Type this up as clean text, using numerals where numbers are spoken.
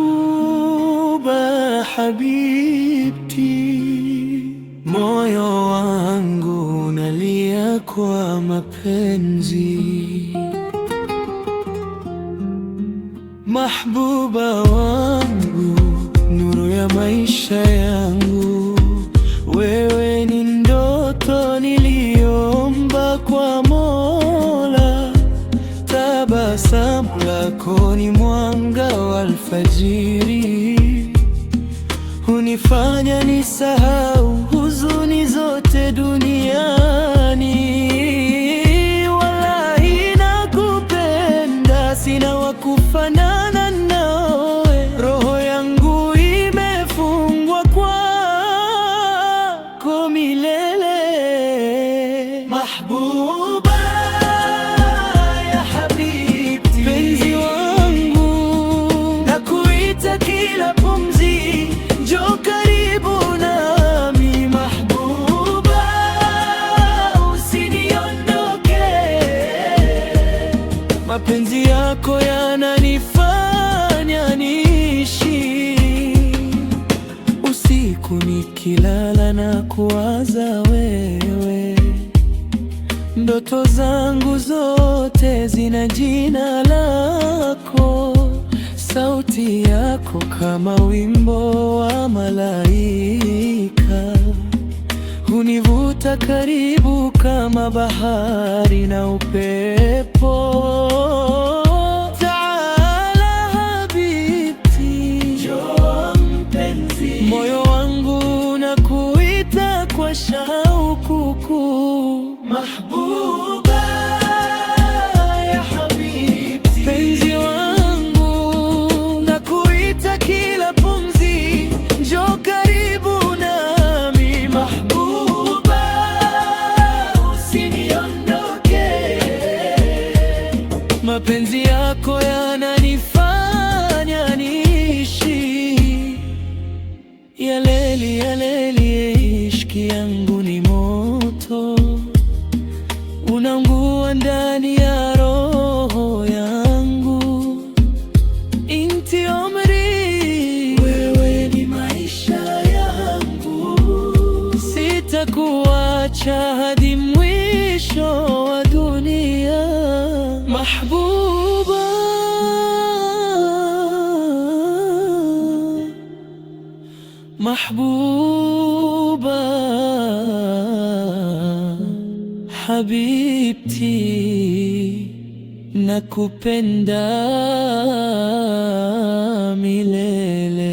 Mahbuba habibti, moyo wangu unalia kwa mapenzi. Mahbuba wangu, nuru ya maisha yangu, wewe ni ndoto niliomba kwa Mola. Tabasamu lako ni mwanga wa alfajiri, hunifanya nisahau huzuni zote duniani. Wallahi nakupenda, sina wa kufanana nawe, roho yangu imefungwa kwako milele. Mahbuba ya habibti, penzi wangu, nakuita kila pumzi, njoo karibu nami. Mahbuba, usiniondoke, mapenzi yako yananifanya niishi. Usiku nikilala na kuwaza wewe, ndoto zangu zote zina jina lako. Sauti yako kama wimbo wa malaika, hunivuta karibu kama bahari na upepo. Taala habibti, njoo mpenzi, moyo wangu unakuita kwa shauku kuu. Mahbuba ya habibti, penzi wangu, nakuita kila pumzi, njoo karibu nami. Mahbuba, usiniondoke, mapenzi yako yananifanya niishi. Ya leli, ya leli, ishki yangu ni moto, unaungua ndani ya roho yangu. Inti umri, wewe ni maisha yangu, sitakuacha hadi mwisho wa dunia. Mahbuba, mahbuba habibti, nakupenda milele.